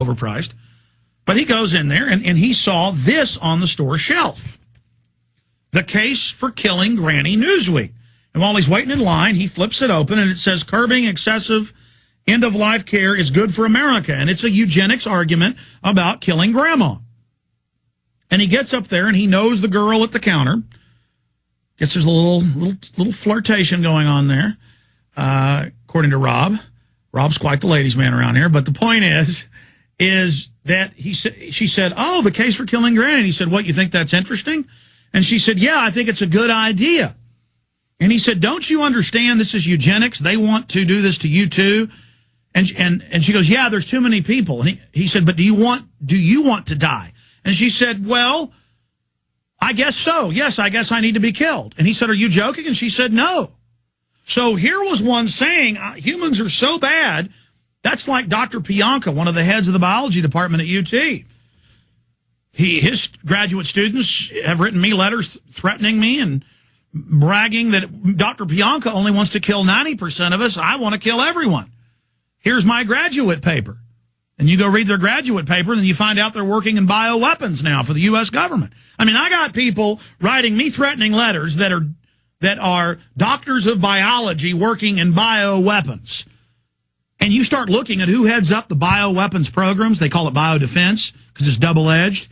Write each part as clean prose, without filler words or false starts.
overpriced. But he goes in there, and he saw this on the store shelf. The case for killing Granny, Newsweek. And while he's waiting in line, he flips it open, and it says, curbing excessive end-of-life care is good for America. And it's a eugenics argument about killing Grandma. And he gets up there, and he knows the girl at the counter. Guess there's a little flirtation going on there, according to Rob. Rob's quite the ladies' man around here. But the point is that she said, oh, the case for killing Granny. And he said, what, you think that's interesting? And she said, yeah, I think it's a good idea. And he said, don't you understand this is eugenics? They want to do this to you too. And she goes, yeah, there's too many people. And he said, but do you want to die? And she said, well, I guess so. Yes, I guess I need to be killed. And he said, are you joking? And she said, no. So here was one saying, humans are so bad. That's like Dr. Pianka, one of the heads of the biology department at UT. His graduate students have written me letters threatening me and bragging that Dr. Pianka only wants to kill 90% of us. I want to kill everyone. Here's my graduate paper. And you go read their graduate paper, and then you find out they're working in bioweapons now for the U.S. government. I mean, I got people writing me threatening letters that are doctors of biology working in bioweapons. And you start looking at who heads up the bioweapons programs. They call it biodefense because it's double-edged.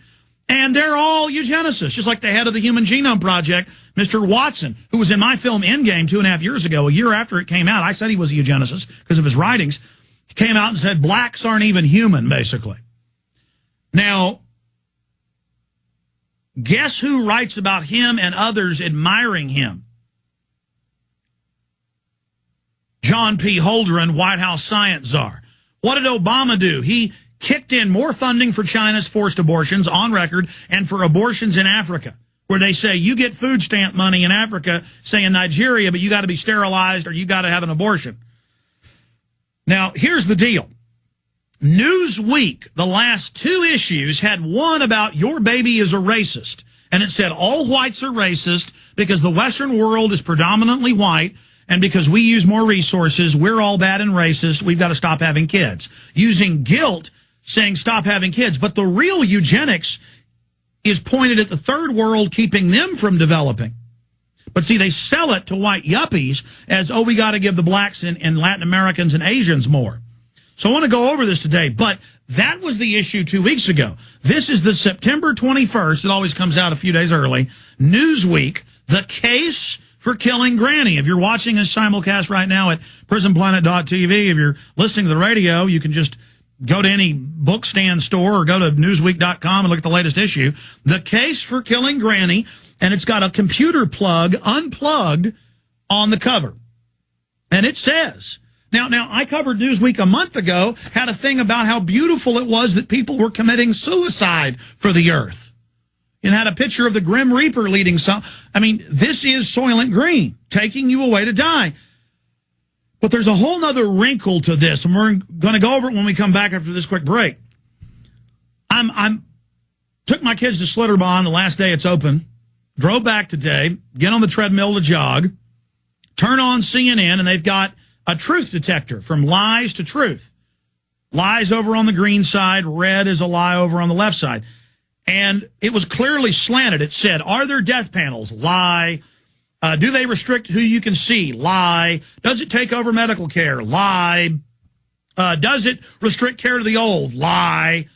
And they're all eugenicists, just like the head of the Human Genome Project, Mr. Watson, who was in my film Endgame 2.5 years ago. A year after it came out, I said he was a eugenicist because of his writings. He came out and said blacks aren't even human, basically. Now, guess who writes about him and others admiring him? John P. Holdren, White House science czar. What did Obama do? He kicked in more funding for China's forced abortions on record and for abortions in Africa, where they say you get food stamp money in Africa, say in Nigeria, but you got to be sterilized or you got to have an abortion. Now, here's the deal. Newsweek, the last 2 issues, had one about your baby is a racist. And it said all whites are racist because the Western world is predominantly white. And because we use more resources, we're all bad and racist. We've got to stop having kids. Using guilt, saying stop having kids. But the real eugenics is pointed at the third world, keeping them from developing. But see, they sell it to white yuppies as, oh, we got to give the blacks and Latin Americans and Asians more. So I want to go over this today. But that was the issue 2 weeks ago. This is the September 21st. It always comes out a few days early. Newsweek, the case for killing Granny. If you're watching a simulcast right now at prisonplanet.tv, if you're listening to the radio, you can just go to any book stand store or go to newsweek.com and look at the latest issue. The case for killing Granny, and it's got a computer plug unplugged on the cover. And it says, now I covered Newsweek a month ago, had a thing about how beautiful it was that people were committing suicide for the earth. It had a picture of the Grim Reaper leading some. I mean, this is Soylent Green, taking you away to die. But there's a whole nother wrinkle to this, and we're going to go over it when we come back after this quick break. Took my kids to Slitterbahn the last day it's open, drove back today, get on the treadmill to jog, turn on CNN, and they've got a truth detector from lies to truth. Lies over on the green side, red is a lie over on the left side. And it was clearly slanted. It said, are there death panels? Lie. Do they restrict who you can see? Lie. Does it take over medical care? Lie. Does it restrict care to the old? Lie.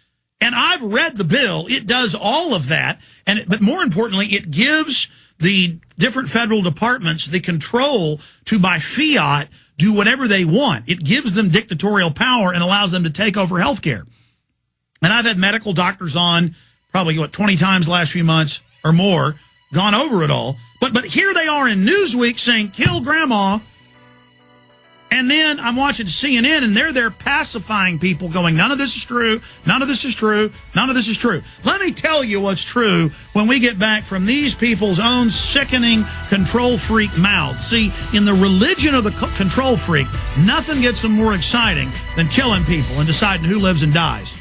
And I've read the bill. It does all of that. But more importantly, it gives the different federal departments the control to, by fiat, do whatever they want. It gives them dictatorial power and allows them to take over health care. And I've had medical doctors on probably, 20 times the last few months or more, gone over it all. But here they are in Newsweek saying, kill Grandma. And then I'm watching CNN, and they're there pacifying people, going, none of this is true, none of this is true, none of this is true. Let me tell you what's true when we get back from these people's own sickening control freak mouths. See, in the religion of the control freak, nothing gets them more exciting than killing people and deciding who lives and dies.